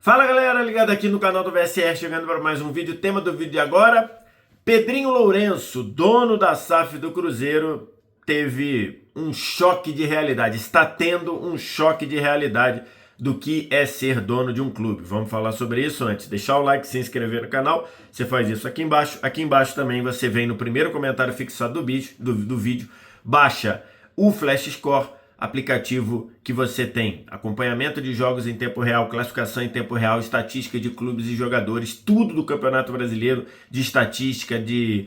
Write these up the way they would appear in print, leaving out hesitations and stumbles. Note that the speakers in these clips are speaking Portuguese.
Fala galera, ligado aqui no canal do VSR, chegando para mais um vídeo. Tema do vídeo de agora: Pedrinho Lourenço, dono da SAF do Cruzeiro, teve um choque de realidade, está tendo um choque de realidade do que é ser dono de um clube. Vamos falar sobre isso antes. Deixar o like, se inscrever no canal, você faz isso aqui embaixo. Aqui embaixo também você vem no primeiro comentário fixado do vídeo, baixa o Flash Score, aplicativo que você tem acompanhamento de jogos em tempo real, classificação em tempo real, estatística de clubes e jogadores, tudo do Campeonato Brasileiro, de estatística, de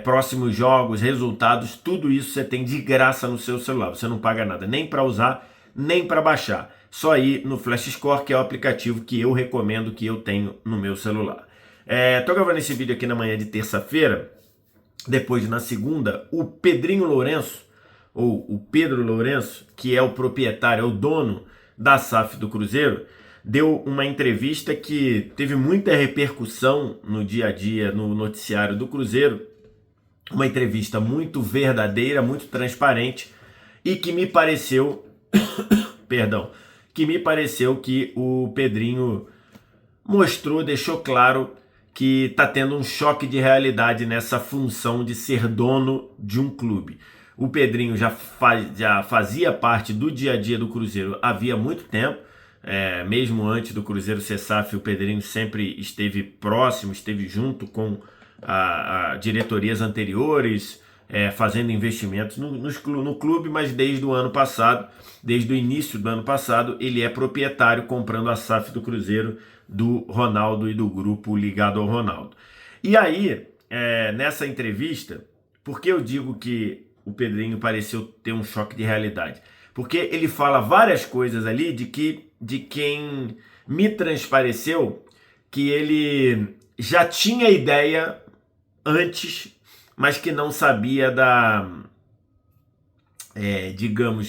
próximos jogos, resultados, tudo isso você tem de graça no seu celular. Você não paga nada, nem para usar, nem para baixar. Só ir no Flash Score, que é o aplicativo que eu recomendo, que eu tenho no meu celular. Tô gravando esse vídeo aqui na manhã de terça-feira. Depois, na segunda, o Pedrinho Lourenço, ou o Pedro Lourenço, que é o proprietário, é o dono da SAF do Cruzeiro, deu uma entrevista que teve muita repercussão no dia a dia, no noticiário do Cruzeiro. Uma entrevista muito verdadeira, muito transparente, e que me pareceu, que o Pedrinho mostrou, deixou claro que está tendo um choque de realidade nessa função de ser dono de um clube. O Pedrinho já fazia parte do dia a dia do Cruzeiro havia muito tempo, mesmo antes do Cruzeiro ser SAF, o Pedrinho sempre esteve próximo, esteve junto com diretorias anteriores, fazendo investimentos no clube, mas desde o ano passado, desde o início do ano passado, ele é proprietário, comprando a SAF do Cruzeiro do Ronaldo e do grupo ligado ao Ronaldo. E aí, nessa entrevista, por que eu digo que o Pedrinho pareceu ter um choque de realidade? Porque ele fala várias coisas ali de quem me transpareceu que ele já tinha ideia antes, mas que não sabia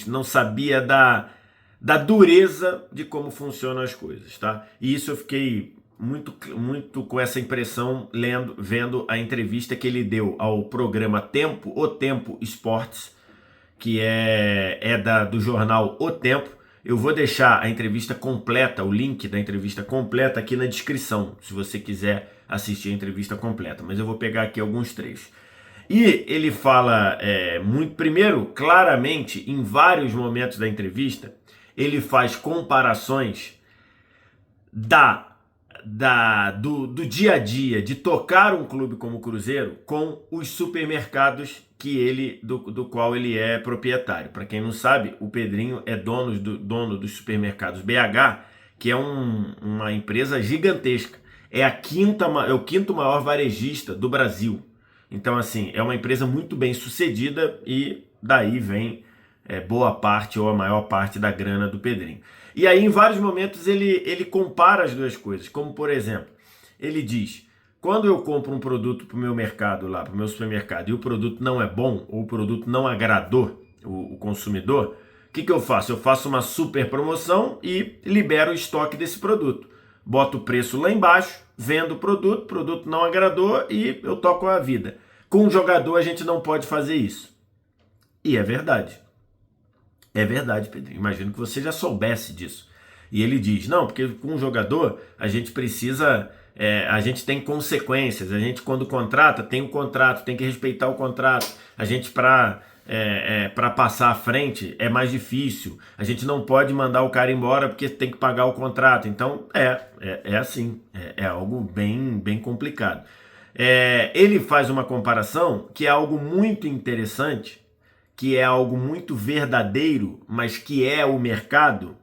não sabia da dureza de como funcionam as coisas, tá? E isso eu fiquei muito com essa impressão vendo a entrevista que ele deu ao programa O Tempo Esportes, que do jornal O Tempo. Eu vou deixar a entrevista completa, o link da entrevista completa aqui na descrição, se você quiser assistir a entrevista completa, mas eu vou pegar aqui alguns trechos. E ele fala primeiro, claramente, em vários momentos da entrevista, ele faz comparações do dia a dia de tocar um clube como o Cruzeiro com os supermercados do qual ele é proprietário. Para quem não sabe, o Pedrinho é dono dos supermercados BH, que é uma empresa gigantesca. É o quinto maior varejista do Brasil. Então, assim, é uma empresa muito bem sucedida e daí vem boa parte ou a maior parte da grana do Pedrinho. E aí, em vários momentos, ele compara as duas coisas. Como, por exemplo, ele diz: quando eu compro um produto para o meu mercado, lá, para o meu supermercado, e o produto não é bom, ou o produto não agradou o consumidor, o que eu faço? Eu faço uma super promoção e libero o estoque desse produto. Boto o preço lá embaixo, vendo o produto não agradou e eu toco a vida. Com o jogador a gente não pode fazer isso. E é verdade. É verdade, Pedro. Imagino que você já soubesse disso. E ele diz: não, porque com o jogador a gente precisa, a gente tem consequências. A gente, quando contrata, tem um contrato, tem que respeitar o contrato. A gente, para passar à frente, é mais difícil. A gente não pode mandar o cara embora porque tem que pagar o contrato. Então, é assim. É algo bem complicado. Ele faz uma comparação que é algo muito interessante, que é algo muito verdadeiro, mas que é o mercado,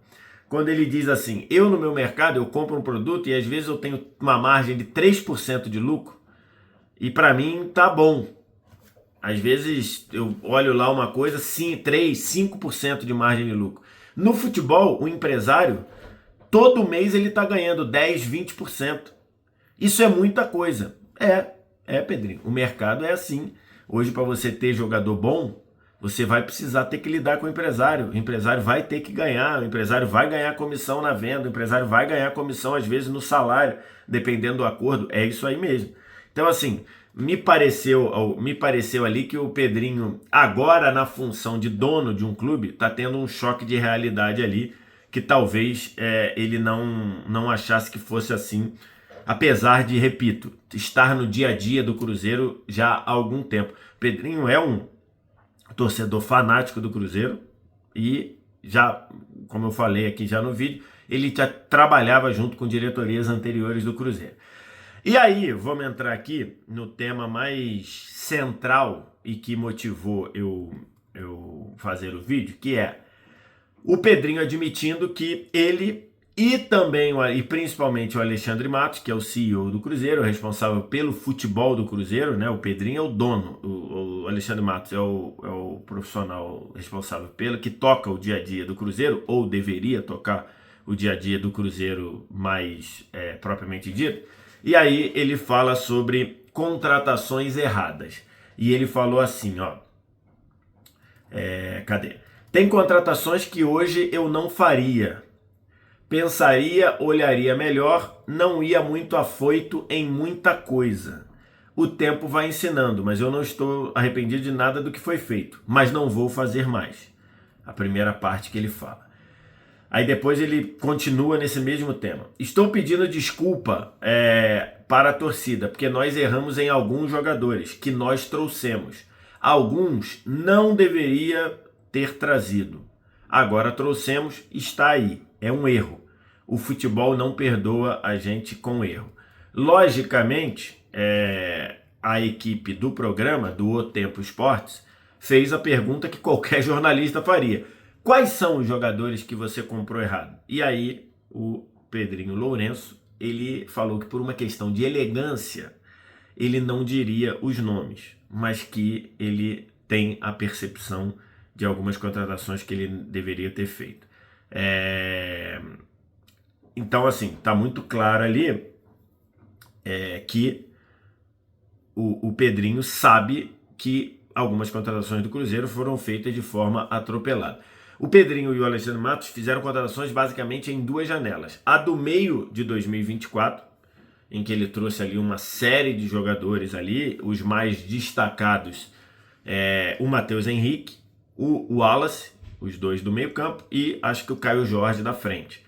quando ele diz assim: eu no meu mercado, eu compro um produto e às vezes eu tenho uma margem de 3% de lucro e para mim tá bom. Às vezes eu olho lá uma coisa, 3, 5% de margem de lucro. No futebol, o empresário, todo mês ele tá ganhando 10, 20%. Isso é muita coisa. Pedrinho, o mercado é assim. Hoje, para você ter jogador bom, você vai precisar ter que lidar com o empresário. O empresário vai ter que ganhar, o empresário vai ganhar comissão na venda, o empresário vai ganhar comissão às vezes no salário, dependendo do acordo. É isso aí mesmo. Então, assim, me pareceu ali que o Pedrinho, agora na função de dono de um clube, está tendo um choque de realidade ali, que talvez ele não achasse que fosse assim, apesar de, repito, estar no dia a dia do Cruzeiro já há algum tempo. Pedrinho é um torcedor fanático do Cruzeiro e já, como eu falei aqui já no vídeo, ele já trabalhava junto com diretorias anteriores do Cruzeiro. E aí, vamos entrar aqui no tema mais central e que motivou eu fazer o vídeo, que é o Pedrinho admitindo que ele e também, e principalmente o Alexandre Matos, que é o CEO do Cruzeiro, responsável pelo futebol do Cruzeiro, né? O Pedrinho é o dono, o Alexandre Matos é o profissional responsável pelo, que toca o dia a dia do Cruzeiro, ou deveria tocar o dia a dia do Cruzeiro mais propriamente dito. E aí ele fala sobre contratações erradas. E ele falou assim, ó. Cadê? Tem contratações que hoje eu não faria. Pensaria, olharia melhor, não ia muito afoito em muita coisa. O tempo vai ensinando, mas eu não estou arrependido de nada do que foi feito. Mas não vou fazer mais. A primeira parte que ele fala. Aí depois ele continua nesse mesmo tema. Estou pedindo desculpa para a torcida, porque nós erramos em alguns jogadores que nós trouxemos. Alguns não deveria ter trazido. Agora trouxemos, está aí. É um erro. O futebol não perdoa a gente com erro. Logicamente, a equipe do programa, do O Tempo Esportes, fez a pergunta que qualquer jornalista faria. Quais são os jogadores que você comprou errado? E aí o Pedrinho Lourenço, ele falou que por uma questão de elegância, ele não diria os nomes, mas que ele tem a percepção de algumas contratações que ele deveria ter feito. Então, assim, tá muito claro ali que o Pedrinho sabe que algumas contratações do Cruzeiro foram feitas de forma atropelada. O Pedrinho e o Alexandre Matos fizeram contratações basicamente em duas janelas. A do meio de 2024, em que ele trouxe ali uma série de jogadores ali, os mais destacados, o Matheus Henrique, o Wallace, os dois do meio campo, e acho que o Caio Jorge da frente.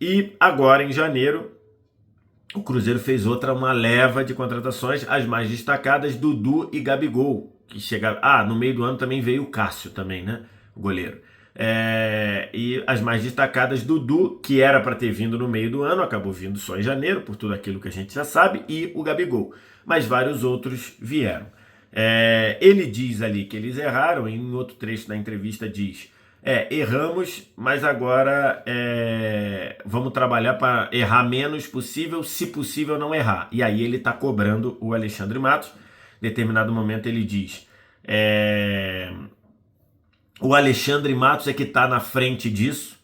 E agora, em janeiro, o Cruzeiro fez uma leva de contratações, as mais destacadas, Dudu e Gabigol, que chegaram... no meio do ano também veio o Cássio também, né? O goleiro. E as mais destacadas, Dudu, que era para ter vindo no meio do ano, acabou vindo só em janeiro, por tudo aquilo que a gente já sabe, e o Gabigol. Mas vários outros vieram. Ele diz ali que eles erraram, e em outro trecho da entrevista diz: erramos, mas agora vamos trabalhar para errar menos possível, se possível não errar. E aí ele está cobrando o Alexandre Matos. Em determinado momento ele diz... O Alexandre Matos é que está na frente disso.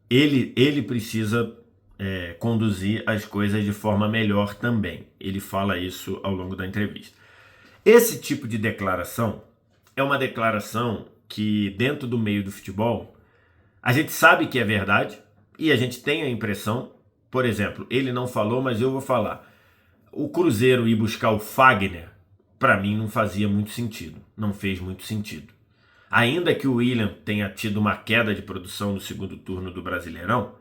Ele precisa conduzir as coisas de forma melhor também. Ele fala isso ao longo da entrevista. Esse tipo de declaração é uma declaração que, dentro do meio do futebol, a gente sabe que é verdade e a gente tem a impressão, por exemplo, ele não falou, mas eu vou falar. O Cruzeiro ir buscar o Fagner, para mim, não fazia muito sentido. Não fez muito sentido. Ainda que o William tenha tido uma queda de produção no segundo turno do Brasileirão,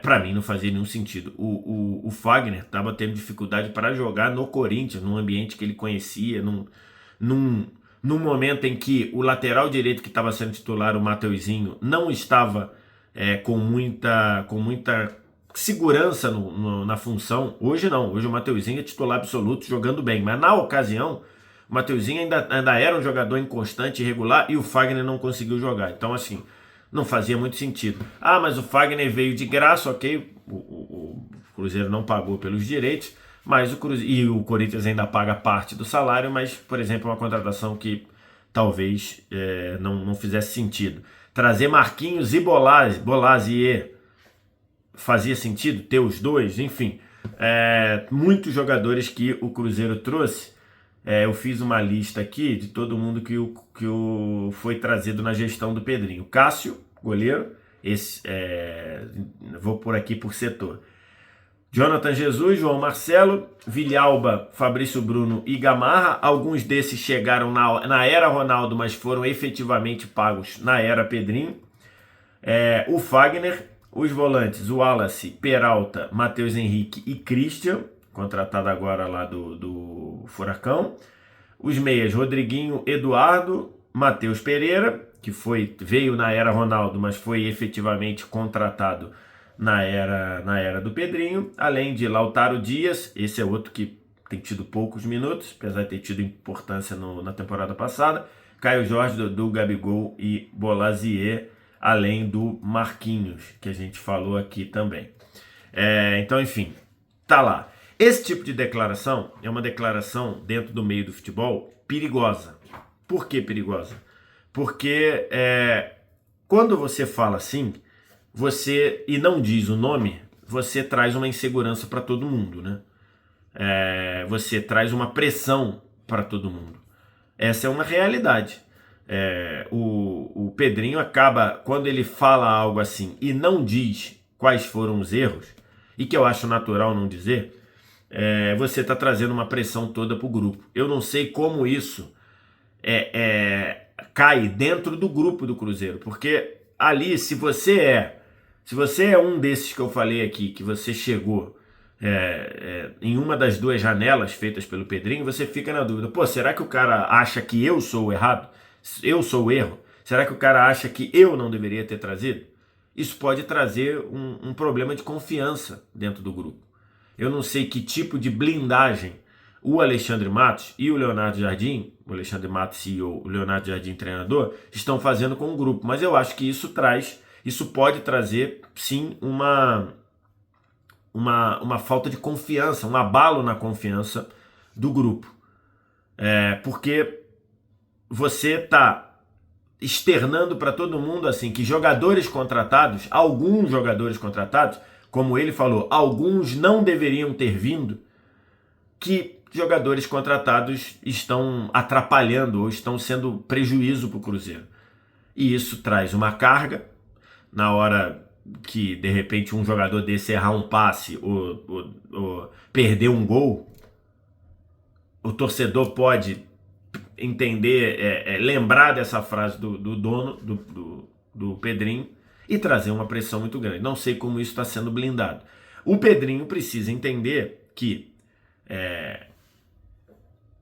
para mim não fazia nenhum sentido. O Fagner estava tendo dificuldade para jogar no Corinthians, num ambiente que ele conhecia, num momento em que o lateral direito que estava sendo titular, o Mateuzinho, não estava com muita segurança na função. Hoje não, hoje o Mateuzinho é titular absoluto, jogando bem, mas na ocasião o Mateuzinho ainda era um jogador inconstante, irregular, e o Fagner não conseguiu jogar. Então, assim, não fazia muito sentido. Mas o Fagner veio de graça, ok, o Cruzeiro não pagou pelos direitos, mas o Corinthians ainda paga parte do salário, mas, por exemplo, é uma contratação que talvez não fizesse sentido. Trazer Marquinhos e Bolasie fazia sentido, ter os dois, enfim. Muitos jogadores que o Cruzeiro trouxe. Eu fiz uma lista aqui de todo mundo que foi trazido na gestão do Pedrinho. Cássio, goleiro, vou por aqui por setor. Jonathan Jesus, João Marcelo, Villalba, Fabrício Bruno e Gamarra. Alguns desses chegaram na era Ronaldo, mas foram efetivamente pagos na era Pedrinho. O Fagner, os volantes, o Wallace, Peralta, Matheus Henrique e Christian, contratado agora lá do Furacão. Os meias, Rodriguinho, Eduardo, Matheus Pereira, que veio na era Ronaldo, mas foi efetivamente contratado na era do Pedrinho, além de Lautaro Dias, esse é outro que tem tido poucos minutos, apesar de ter tido importância na temporada passada, Caio Jorge, do Gabigol e Bolazier, além do Marquinhos, que a gente falou aqui também. Então, enfim, tá lá. Esse tipo de declaração é uma declaração dentro do meio do futebol perigosa. Por que perigosa? Porque quando você fala assim, e não diz o nome, você traz uma insegurança para todo mundo, né? Você traz uma pressão para todo mundo. Essa é uma realidade. O Pedrinho acaba, quando ele fala algo assim e não diz quais foram os erros, e que eu acho natural não dizer, você está trazendo uma pressão toda para o grupo. Eu não sei como isso cai dentro do grupo do Cruzeiro, porque ali, se você é um desses que eu falei aqui, que você chegou em uma das duas janelas feitas pelo Pedrinho, você fica na dúvida, será que o cara acha que eu sou o errado? Eu sou o erro? Será que o cara acha que eu não deveria ter trazido? Isso pode trazer um problema de confiança dentro do grupo. Eu não sei que tipo de blindagem o Alexandre Matos e o Leonardo Jardim, o Alexandre Matos CEO, o Leonardo Jardim treinador, estão fazendo com o grupo, mas eu acho que isso pode trazer sim uma falta de confiança, um abalo na confiança do grupo. Porque você está externando para todo mundo assim que jogadores contratados, alguns jogadores contratados, como ele falou, alguns não deveriam ter vindo, que jogadores contratados estão atrapalhando ou estão sendo prejuízo para o Cruzeiro. E isso traz uma carga na hora que, de repente, um jogador desse errar um passe ou perder um gol. O torcedor pode entender, lembrar dessa frase do dono, do Pedrinho, e trazer uma pressão muito grande. Não sei como isso está sendo blindado. O Pedrinho precisa entender que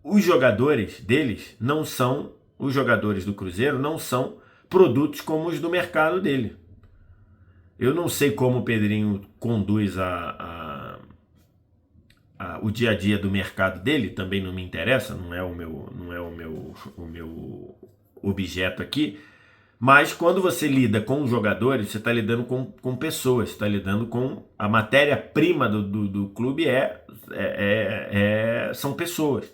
os jogadores deles não são, os jogadores do Cruzeiro não são produtos como os do mercado dele. Eu não sei como o Pedrinho conduz o dia a dia do mercado dele, também não me interessa, não é o meu objeto aqui, mas quando você lida com jogadores, você está lidando com pessoas, você está lidando com a matéria-prima do clube são pessoas.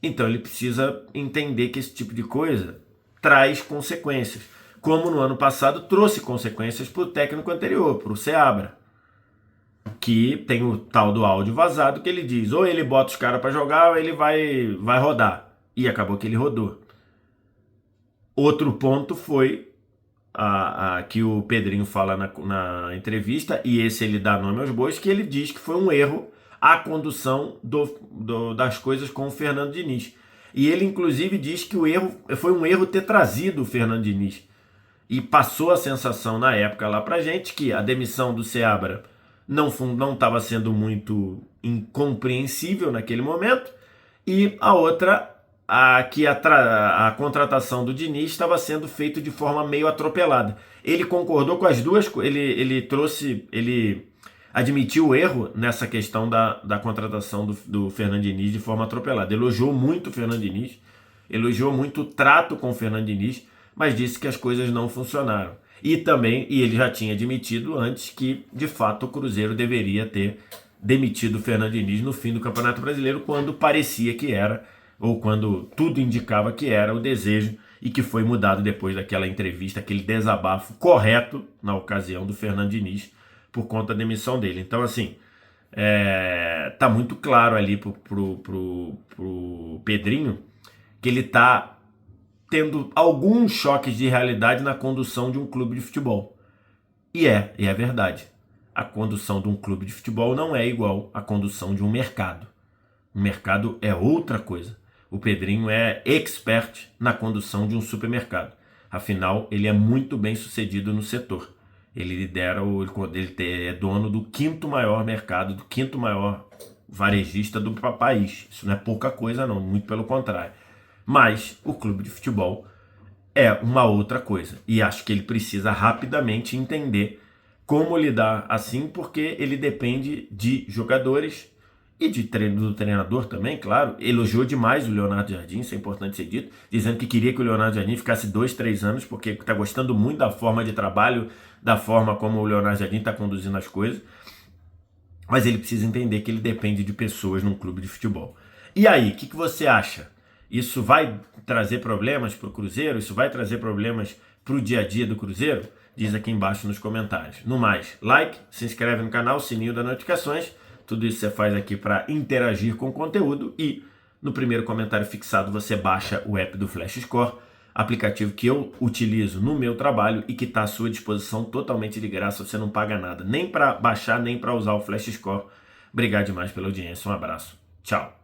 Então ele precisa entender que esse tipo de coisa traz consequências, como no ano passado trouxe consequências para o técnico anterior, para o Seabra, que tem o tal do áudio vazado que ele diz, ou ele bota os caras para jogar ou ele vai rodar, e acabou que ele rodou. Outro ponto foi que o Pedrinho fala na entrevista, e esse ele dá nome aos bois, que ele diz que foi um erro a condução das coisas com o Fernando Diniz. E ele, inclusive, diz que foi um erro ter trazido o Fernando Diniz. E passou a sensação na época lá pra gente que a demissão do Seabra não estava sendo muito incompreensível naquele momento, e a outra, que a contratação do Diniz estava sendo feita de forma meio atropelada. Ele concordou com as duas, ele admitiu o erro nessa questão da contratação do Fernando Diniz de forma atropelada. Elogiou muito o Fernando Diniz, elogiou muito o trato com o Fernando Diniz, mas disse que as coisas não funcionaram. E ele já tinha admitido antes que, de fato, o Cruzeiro deveria ter demitido o Fernando Diniz no fim do Campeonato Brasileiro, quando parecia que era, ou quando tudo indicava que era o desejo, e que foi mudado depois daquela entrevista, aquele desabafo correto na ocasião do Fernando Diniz, por conta da demissão dele. Então, assim, tá muito claro ali pro Pedrinho que ele tá tendo alguns choques de realidade na condução de um clube de futebol. E é verdade. A condução de um clube de futebol não é igual à condução de um mercado. O mercado é outra coisa. O Pedrinho é expert na condução de um supermercado. Afinal, ele é muito bem sucedido no setor. Ele lidera, ele é dono do 5º maior mercado, do 5º maior varejista do país. Isso não é pouca coisa não, muito pelo contrário. Mas o clube de futebol é uma outra coisa. E acho que ele precisa rapidamente entender como lidar assim, porque ele depende de jogadores e do treinador também, claro. Elogiou demais o Leonardo Jardim, isso é importante ser dito, dizendo que queria que o Leonardo Jardim ficasse 2, 3 anos, porque está gostando muito da forma de trabalho, da forma como o Leonardo Jardim está conduzindo as coisas. Mas ele precisa entender que ele depende de pessoas num clube de futebol. E aí, o que você acha? Isso vai trazer problemas para o Cruzeiro? Isso vai trazer problemas para o dia a dia do Cruzeiro? Diz aqui embaixo nos comentários. No mais, like, se inscreve no canal, sininho das notificações. Tudo isso você faz aqui para interagir com o conteúdo. E no primeiro comentário fixado você baixa o app do Flash Score, aplicativo que eu utilizo no meu trabalho e que está à sua disposição totalmente de graça. Você não paga nada, nem para baixar, nem para usar o Flash Score. Obrigado demais pela audiência. Um abraço. Tchau.